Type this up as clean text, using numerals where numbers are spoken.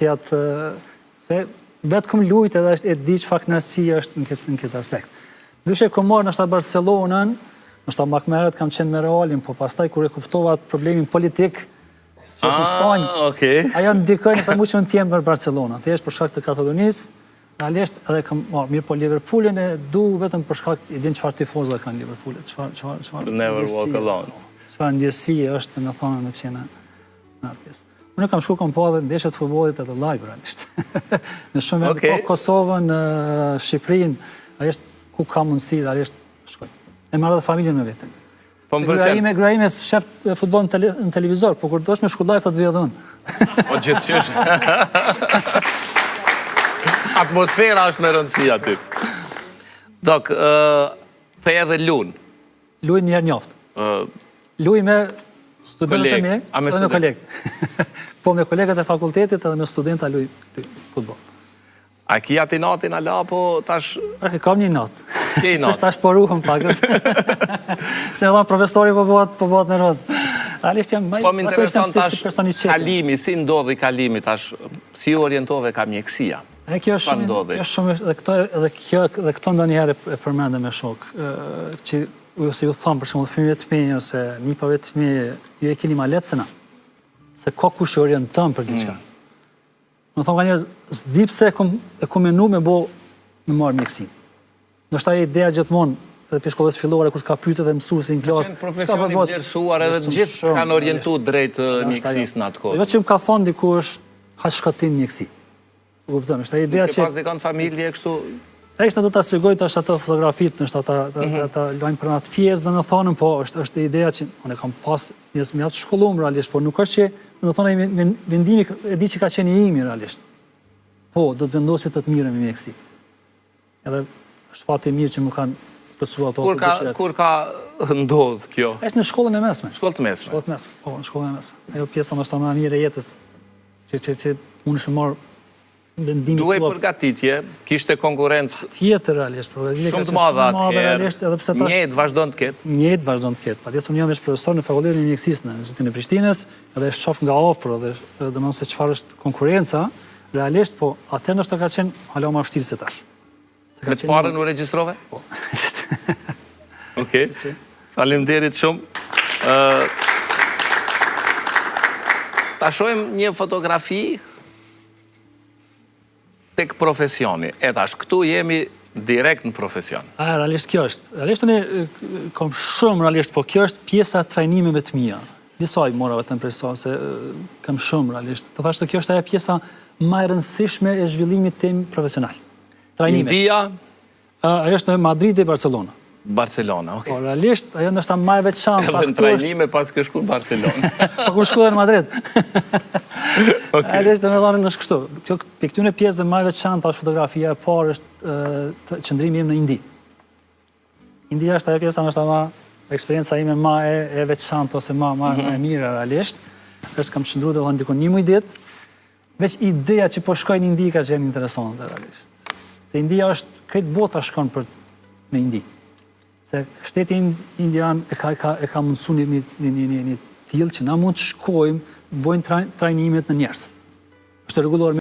tjetë, se vetë këm lujt edhe e di që fakënësia është në këtë aspekt. Ndryshe kom marrë nështë Barcelonën, nështë makmeret kam qenë me Realin, po pastaj kur e kuptova problemin politik, që është në Spanjë, ajo ndikoj në mu që në tjemë për Barcelona. Thjesht për shkak të Katalonisë, realisht edhe kam marrë mirë, po Liverpoolin e du vetëm për shkak i din çfarë tifozë kanë Liverpoolit, çfarë ndjesie është me thonë në qenë në pjesë. Unë kam shku kam po edhe ndeshjet futbollit edhe live realisht. Në shumë po Kosovën, Shqipërinë, realisht ku ka mundësi realisht shkoj. E marrë edhe familjen me vete. Gruaja ime shef futboll në televizor, po kur dosh me shku live të të vjedhë unë. Po gjithçysh. Atmosfera është me rëndësi aty. Dok, the edhe lunë. Luj njerë njoftë. Luj me studentët e mi edhe me kolegë. Po me kolegët e fakultetit edhe me studenta luj futbol. A ki ati natin ala, po tash... Kam një natë. Kej natë? Tash poruhëm pakës. Se me dhamë profesori po bëhat nervoz. Realisht jam po më intereson tash kalimi, si ndodhi kalimi tash, si orientove ka mjekësia? Kjo është shumë, dhe këto ndo njëherë e përmende me shokë, që se ju thamë për shumë të fëmijëve të mi, ose nipave të mi, ju e keni ma letë se na, se ka kush që orientëm për gjithë. Në thonë ka njerëz, s'di pse e ku menu me marë mjekësin. Në shta e ideja gjithmonë, edhe për shkollës fillore, kur s'ka pytet dhe mësuesi në klasë. Qenë profesioni vlerësuar edhe të gjithë kanë orientu drejt mjekësis në atë kohë. Jo që më ka thonë dikush, ha shkatin mjekësi. Ke pas dhe kanë familje e kështu? E ishte do të spjegoj të është ato fotografit, nështë ata lojnë për në atë pjesë dhe në thonën, po është ideja që unë e kam pas njësë mjatë shkollumë realisht, po nuk është që në thonë vendimi e di që ka qenë i imi realisht. Po, do të vendosit të mirë me mjekësi. Edhe është fati mirë që më kanë plëtsua ato të dëshiret. Kur ka ndodhë kjo? Eshtë në shkollën e mesme. Shkollë të mesme? Shkollë të mesme, po, në shkollën e mesme. Ajo pjesa në është ta më mirë e jetës që unë është marë duhe përgatitje, kishte konkurencë tjetër realisht, shumë të madhe atëherë, njëjtë vazhdon të ketë? Njëjtë vazhdon të ketë, patjetër unë jam është profesor në fakultetin e mjekësisë në Universitetin e Prishtinës, edhe e shoh nga afër dhe domethënë se çfarë është konkurenca, realisht, po atë ndoshta ka qenë hala më vështirë se tash. Me të parën u regjistrove? Po. Okej. Faleminderit shumë. Ta shohim një fotografi tek profesioni. E tash, këtu jemi direkt në profesion. Realisht kjo është. Realisht unë kam shumë realisht, po kjo është pjesa trajnimeve të mia. Disaj mora vetëm për sa, se kam shumë realisht. Të thashtë kjo është ajo pjesa më e rëndësishme e zhvillimit tim profesional. Trajnime. India? Ajo është në Madrid dhe Barcelona. Barcelona, okej. Po, realisht, ajo nështë ta më e veçantë. Edhe në trajnime pas ke shku në Barcelona. Po ku shku dhe në Madrid. Realisht, me dhanë nështë kështu. Për këtyne pjesë më e veçantë është fotografia e parë është qëndrimi im në Indi. India është ajo pjesa nështë ma eksperienca ime ma e veçantë ose ma e mire realisht. është kam qëndru dhe ndikon një muj ditë, veç ideja që po shkoj në Indi ka qenë interesante realisht. Se India është, këtë bota shkon për në Indi. Se shteti indian e ka mundësu një tillë që na mund të shkojmë, bojnë trajnimet në njerëz. Është rregulluar